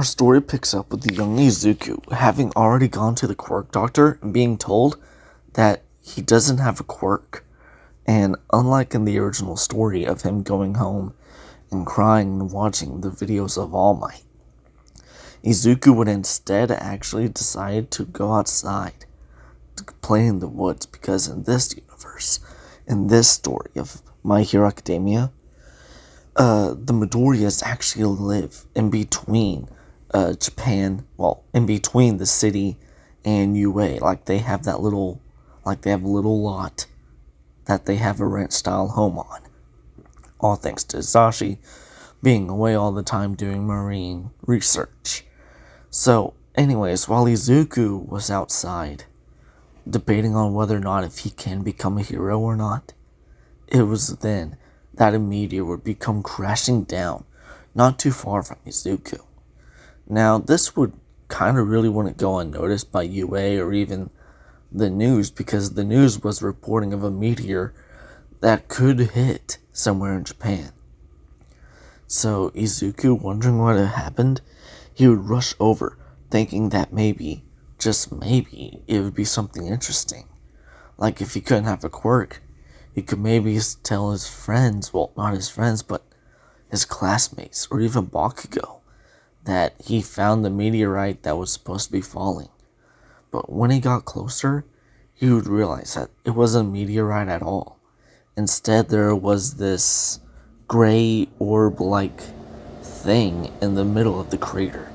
Our story picks up with the young Izuku having already gone to the quirk doctor and being told that he doesn't have a quirk. And unlike in the original story of him going home and crying and watching the videos of All Might, Izuku would instead actually decide to go outside to play in the woods, because in this universe, in this story of My Hero Academia, the Midoriyas actually live in between Japan, well, in between the city and UA. Like they have a little lot that they have a rent style home on. All thanks to Zashi being away all the time doing marine research. So, anyways, while Izuku was outside debating on whether or not if he can become a hero or not, it was then that a meteor would become crashing down not too far from Izuku. Now, this would kind of really wouldn't go unnoticed by UA or even the news, because the news was reporting of a meteor that could hit somewhere in Japan. So Izuku, wondering what had happened, he would rush over, thinking that maybe, just maybe, it would be something interesting. Like if he couldn't have a quirk, he could maybe tell his friends, well, not his friends, but his classmates, or even Bakugo, that he found the meteorite that was supposed to be falling. But when he got closer, he would realize that it wasn't a meteorite at all. Instead, there was this gray orb-like thing in the middle of the crater.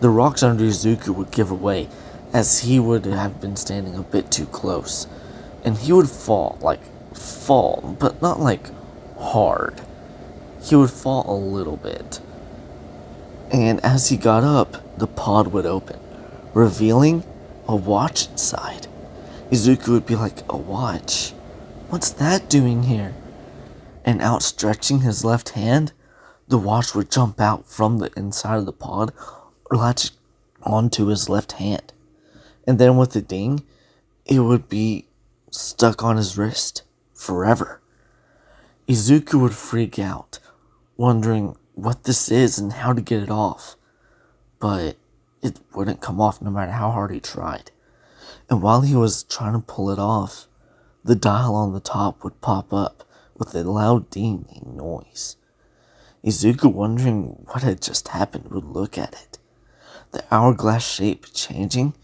The rocks under Izuku would give away, as he would have been standing a bit too close, and he would fall, but not like hard. He would fall a little bit. And as he got up, the pod would open, revealing a watch inside. Izuku would be like, "A watch? What's that doing here?" And outstretching his left hand, the watch would jump out from the inside of the pod, or latch onto his left hand. And then with a ding, it would be stuck on his wrist forever. Izuku would freak out, wondering what this is and how to get it off. But it wouldn't come off no matter how hard he tried. And while he was trying to pull it off, the dial on the top would pop up with a loud dinging noise. Izuku, wondering what had just happened, would look at it. The hourglass shape changing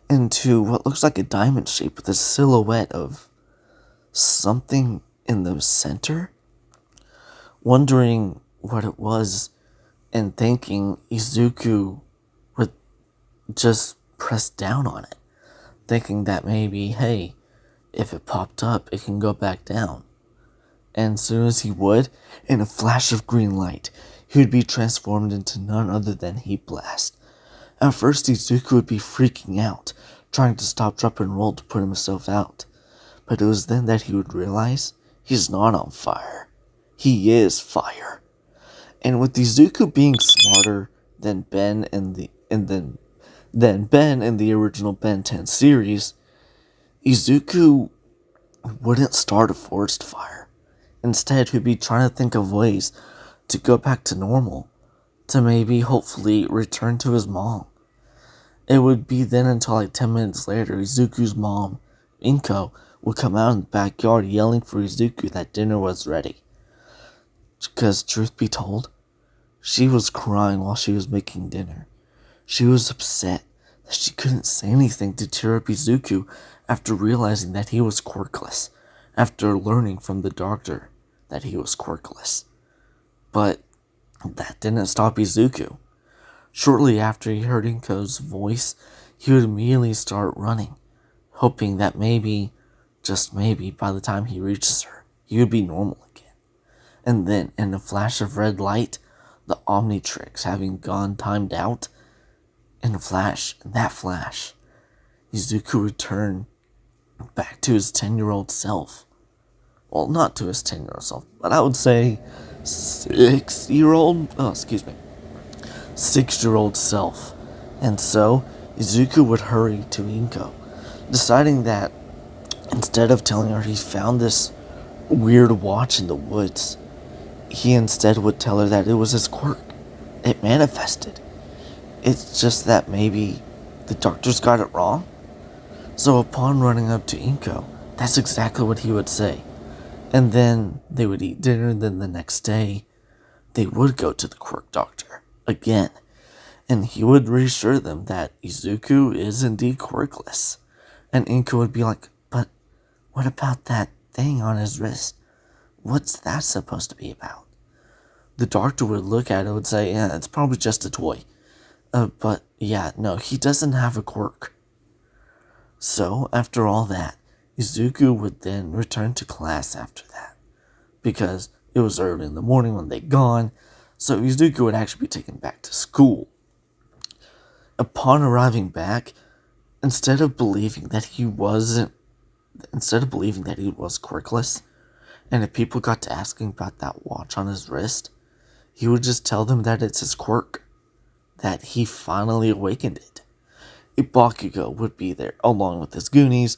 into what looks like a diamond shape with a silhouette of something in the center. Wondering what it was and thinking, Izuku would just press down on it, thinking that maybe, hey, if it popped up, it can go back down. And as soon as he would, in a flash of green light, he would be transformed into none other than Heat Blast. At first, Izuku would be freaking out, trying to stop, drop, and roll to put himself out. But it was then that he would realize he's not on fire. He is fire. And with Izuku being smarter than Ben in the original Ben 10 series, Izuku wouldn't start a forest fire. Instead, he'd be trying to think of ways to go back to normal, to maybe, hopefully, return to his mom. It would be then until like 10 minutes later, Izuku's mom, Inko, would come out in the backyard yelling for Izuku that dinner was ready. Because, truth be told, she was crying while she was making dinner. She was upset that she couldn't say anything to cheer up Izuku after realizing that he was quirkless, after learning from the doctor that he was quirkless. But that didn't stop Izuku. Shortly after he heard Inko's voice, he would immediately start running, hoping that maybe, just maybe, by the time he reaches her, he would be normal again. And then, in a flash of red light, the Omnitrix having gone timed out, in that flash, Izuku would turn back to his 10-year-old self. Well, not to his 10-year-old self, but I would say 6-year-old self. And so, Izuku would hurry to Inko, deciding that instead of telling her he found this weird watch in the woods, he instead would tell her that it was his quirk. It manifested. It's just that maybe the doctors got it wrong. So upon running up to Inko, that's exactly what he would say. And then they would eat dinner, and then the next day, they would go to the quirk doctor again. And he would reassure them that Izuku is indeed quirkless. And Inko would be like, but what about that thing on his wrist? What's that supposed to be about? The doctor would look at it and would say, yeah, it's probably just a toy. But yeah, no, he doesn't have a quirk. So, after all that, Izuku would then return to class after that. Because it was early in the morning when they'd gone, so Izuku would actually be taken back to school. Upon arriving back, instead of believing that he was quirkless, and if people got to asking about that watch on his wrist, he would just tell them that it's his quirk, that he finally awakened it. Bakugo would be there along with his goonies,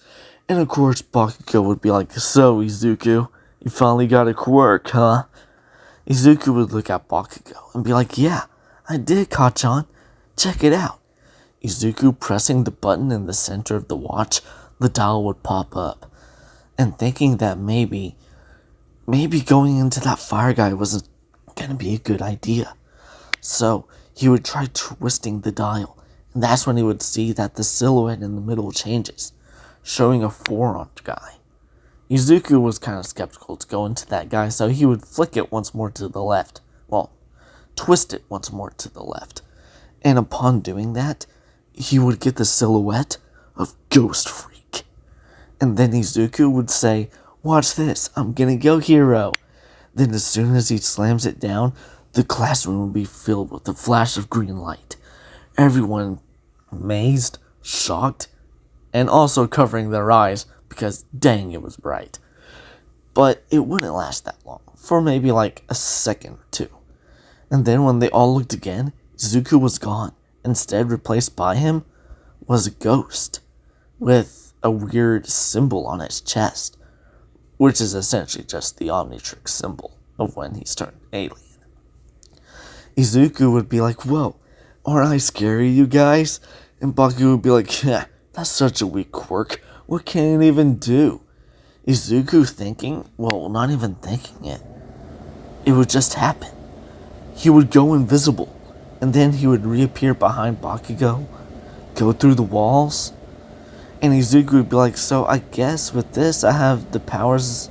and of course Bakugo would be like, so Izuku, you finally got a quirk, huh? Izuku would look at Bakugo and be like, yeah, I did, Kachan. Check it out. Izuku pressing the button in the center of the watch, the dial would pop up. And thinking that maybe going into that fire guy wasn't gonna be a good idea. So he would try twisting the dial, and that's when he would see that the silhouette in the middle changes, showing a four-armed guy. Izuku was kind of skeptical to go into that guy, so he would flick it once more to the left. Well, twist it once more to the left. And upon doing that, he would get the silhouette of Ghost Freak. And then Izuku would say, watch this, I'm gonna go hero. Then as soon as he slams it down, the classroom would be filled with a flash of green light. Everyone amazed, shocked, and also covering their eyes because dang, it was bright. But it wouldn't last that long, for maybe like a second or two. And then when they all looked again, Izuku was gone. Instead, replaced by him was a ghost with a weird symbol on his chest, which is essentially just the Omnitrix symbol of when he's turned alien. Izuku would be like, whoa, aren't I scary, you guys? And Baku would be like, yeah, that's such a weak quirk. What can it even do? Izuku thinking, well, not even thinking it. It would just happen. He would go invisible, and then he would reappear behind Bakugo, go through the walls, and Izuku would be like, so I guess with this I have the powers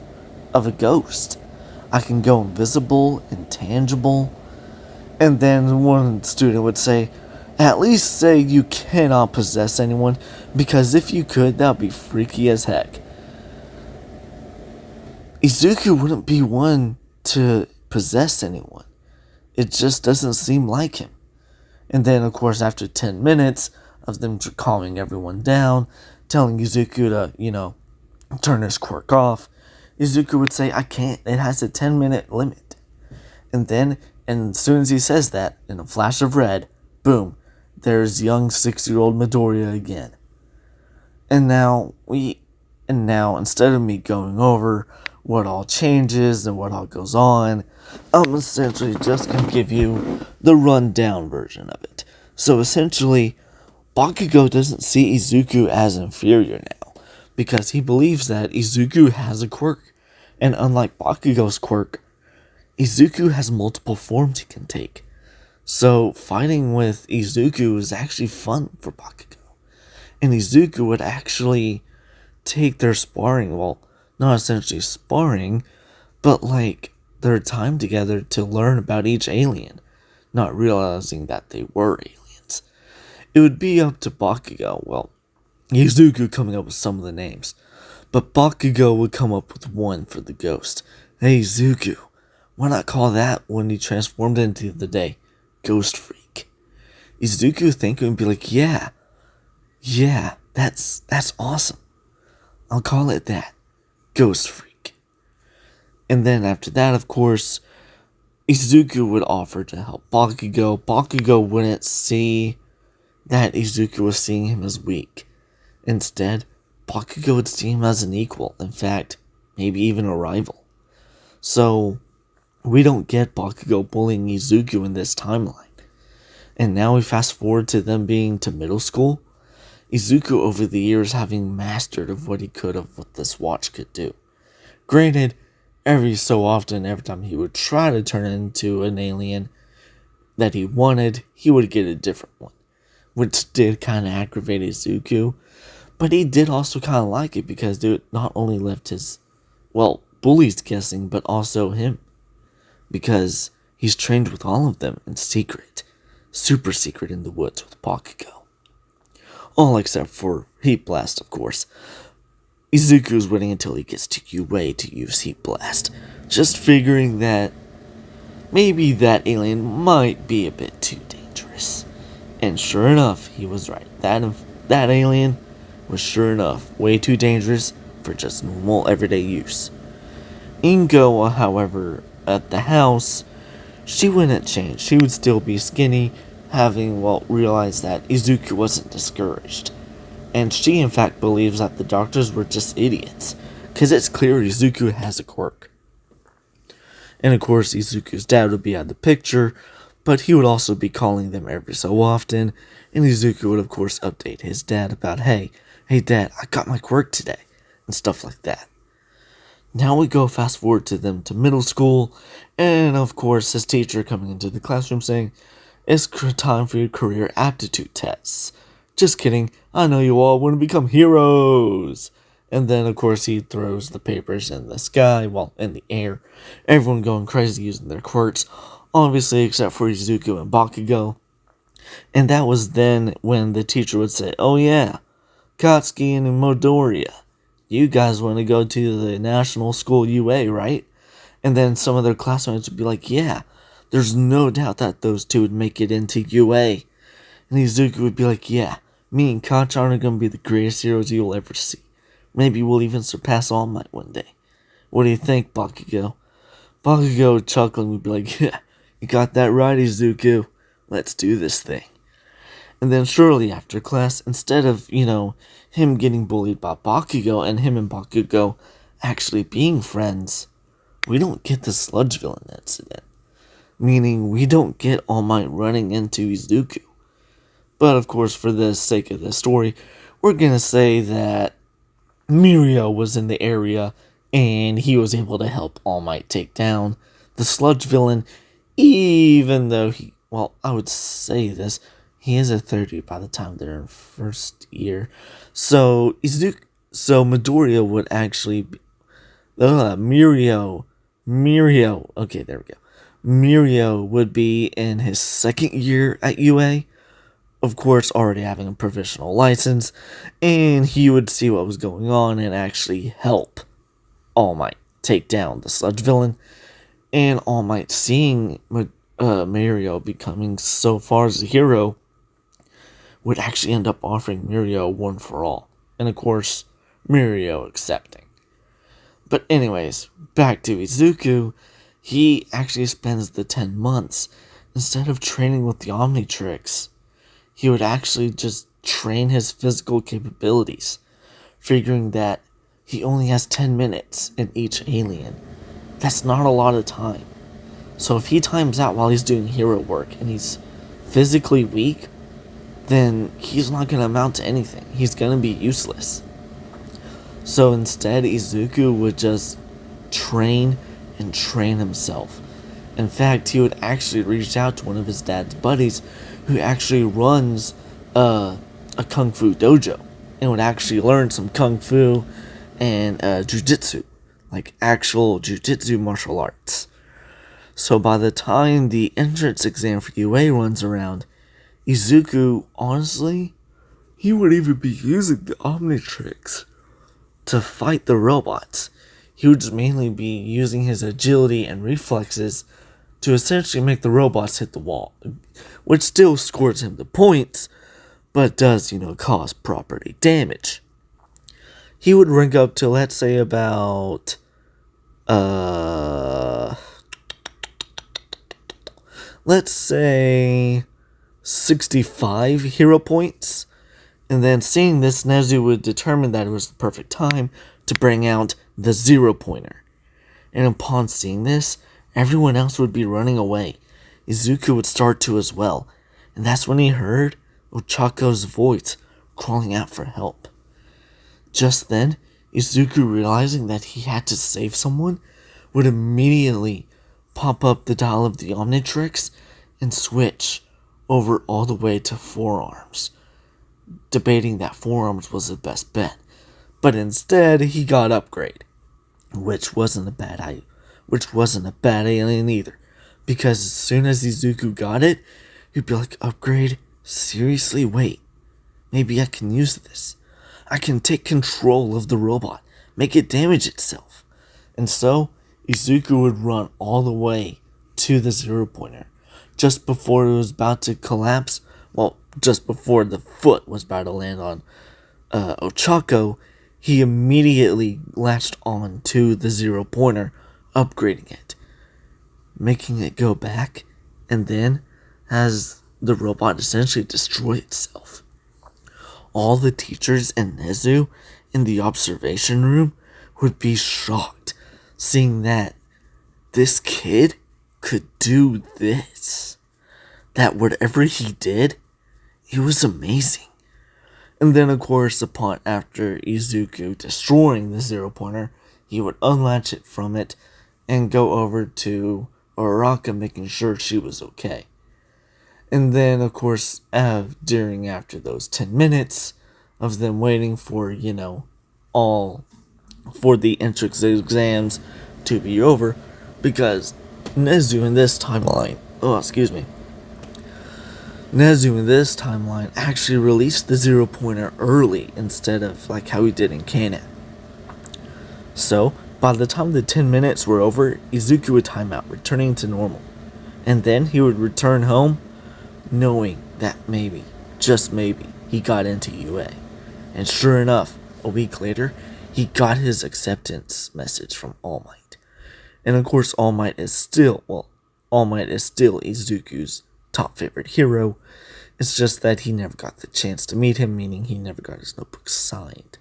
of a ghost. I can go invisible, intangible, and then one student would say, at least say you cannot possess anyone, because if you could, that would be freaky as heck. Izuku wouldn't be one to possess anyone. It just doesn't seem like him. And then, of course, after 10 minutes of them calming everyone down, telling Izuku to, turn his quirk off, Izuku would say, I can't, it has a 10-minute limit. And then, as soon as he says that, in a flash of red, boom, there's young 6-year-old Midoriya again. And now, instead of me going over what all changes and what all goes on, I'm essentially just going to give you the rundown version of it. So essentially, Bakugo doesn't see Izuku as inferior now, because he believes that Izuku has a quirk. And unlike Bakugo's quirk, Izuku has multiple forms he can take. So fighting with Izuku is actually fun for Bakugo. And Izuku would actually take their sparring, well, not essentially sparring, but like their time together to learn about each alien, not realizing that they were aliens. It would be up to Bakugo, well, Izuku coming up with some of the names, but Bakugo would come up with one for the ghost. Hey Izuku, why not call that when he transformed into the day? Ghost Freak. Izuku think and be like, yeah, that's awesome. I'll call it that. Ghost Freak. And then after that, of course, Izuku would offer to help Bakugo. Bakugo wouldn't see that Izuku was seeing him as weak. Instead, Bakugo would see him as an equal. In fact, maybe even a rival. So, we don't get Bakugo bullying Izuku in this timeline. And now we fast forward to them being to middle school. Izuku over the years having mastered of what he could of what this watch could do. Granted, every so often, every time he would try to turn it into an alien that he wanted, he would get a different one, which did kind of aggravate Izuku, but he did also kind of like it because it not only left his, bullies guessing, but also him, because he's trained with all of them in secret, super secret in the woods with Bakugo. All except for Heat Blast, of course. Izuku's waiting until he gets to UA to use Heat Blast, just figuring that maybe that alien might be a bit too dangerous. And sure enough, he was right. That alien was sure enough way too dangerous for just normal everyday use. Ingo, however, at the house, she wouldn't change. She would still be skinny, having, realized that Izuku wasn't discouraged. And she, in fact, believes that the doctors were just idiots, because it's clear Izuku has a quirk. And of course, Izuku's dad would be out of the picture, but he would also be calling them every so often, and Izuku would, of course, update his dad about, hey dad, I got my quirk today, and stuff like that. Now we go fast forward to them to middle school, and of course, his teacher coming into the classroom saying, it's time for your career aptitude tests. Just kidding, I know you all want to become heroes. And then, of course, he throws the papers in the sky, in the air. Everyone going crazy using their quirks, obviously, except for Izuku and Bakugo. And that was then when the teacher would say, oh yeah, Katsuki and Midoriya, you guys want to go to the National School UA, right? And then some of their classmates would be like, yeah, there's no doubt that those two would make it into UA. And Izuku would be like, yeah, me and Kacchan are going to be the greatest heroes you'll ever see. Maybe we'll even surpass All Might one day. What do you think, Bakugo? Bakugo chuckling would be like, yeah, you got that right, Izuku. Let's do this thing. And then shortly after class, instead of, him getting bullied by Bakugo and him and Bakugo actually being friends, we don't get the sludge villain incident. Meaning we don't get All Might running into Izuku. But of course, for the sake of the story, we're going to say that Mirio was in the area and he was able to help All Might take down the sludge villain, even though I would say this, he is a 30 by the time they're in first year. So Midoriya would actually be, Mirio, okay, there we go. Mirio would be in his second year at UA, of course already having a provisional license, and he would see what was going on and actually help All Might take down the sludge villain. And All Might, seeing Mirio becoming so far as a hero, would actually end up offering Mirio one for all. And of course, Mirio accepting. But anyways, back to Izuku. He actually spends the 10 months, instead of training with the Omnitrix, he would actually just train his physical capabilities, figuring that he only has 10 minutes in each alien. That's not a lot of time. So if he times out while he's doing hero work and he's physically weak, then he's not going to amount to anything. He's going to be useless. So instead, Izuku would just train and train himself. In fact, he would actually reach out to one of his dad's buddies who actually runs a kung fu dojo and would actually learn some kung fu and jujitsu, like actual jujitsu martial arts. So by the time the entrance exam for UA runs around, Izuku, honestly, he would even be using the Omnitrix to fight the robots. He would just mainly be using his agility and reflexes to essentially make the robots hit the wall, which still scores him the points, but does, cause property damage. He would rank up to, let's say, about, let's say 65 hero points. And then seeing this, Nezu would determine that it was the perfect time to bring out the 0-pointer. And upon seeing this, everyone else would be running away. Izuku would start to as well. And that's when he heard Ochako's voice crawling out for help. Just then, Izuku, realizing that he had to save someone, would immediately pop up the dial of the Omnitrix and switch over all the way to forearms, debating that forearms was the best bet. But instead, he got upgrade, which wasn't a bad alien either, because as soon as Izuku got it, he'd be like, upgrade? Seriously? Wait, maybe I can use this. I can take control of the robot, make it damage itself. And so, Izuku would run all the way to the zero pointer. Just before it was about to collapse, well, just before the foot was about to land on Ochako, he immediately latched on to the zero pointer, upgrading it, making it go back, and then has the robot essentially destroy itself. All the teachers and Nezu in the observation room would be shocked, seeing that this kid could do this. That whatever he did, it was amazing. And then, of course, after Izuku destroying the zero pointer, he would unlatch it from it and go over to Araka, making sure she was okay. And then, of course, after those 10 minutes of them waiting for, for the entrance exams to be over, because Nezu in this timeline actually released the zero pointer early instead of like how he did in canon. So, by the time the 10 minutes were over, Izuku would time out, returning to normal. And then he would return home, knowing that maybe, just maybe, he got into UA. And sure enough, a week later, he got his acceptance message from All Might. And of course, All Might is still Izuku's top favorite hero. It's just that he never got the chance to meet him, meaning he never got his notebook signed.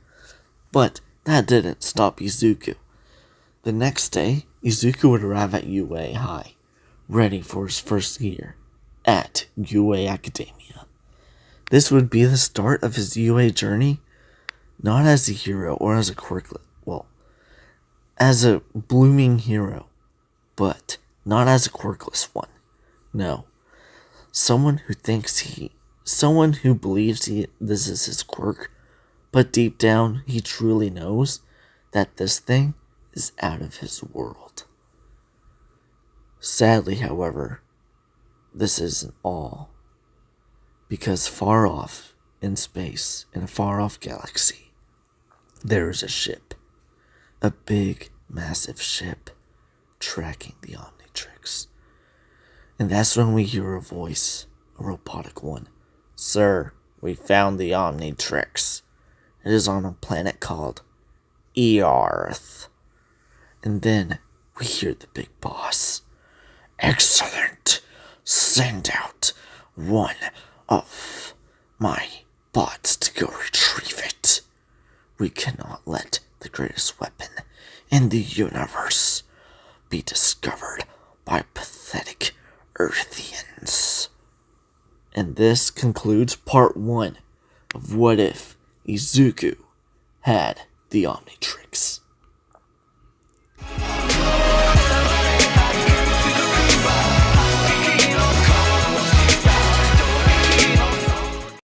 But that didn't stop Izuku. The next day, Izuku would arrive at UA High, ready for his first year at UA Academia. This would be the start of his UA journey, not as a hero or as a quirklet, as a blooming hero, but not as a quirkless one. No. Someone who believes this is his quirk, but deep down he truly knows that this thing is out of his world. Sadly, however, this isn't all, because far off in space, in a far off galaxy, there is a ship, a big, massive ship, tracking the Omnitrix. And that's when we hear a voice, a robotic one. Sir, we found the Omnitrix. It is on a planet called Earth. And then we hear the big boss. Excellent. Send out one of my bots to go retrieve it. We cannot let the greatest weapon in the universe be discovered by pathetic Earthians. And this concludes part 1 of What If Izuku had the Omnitrix.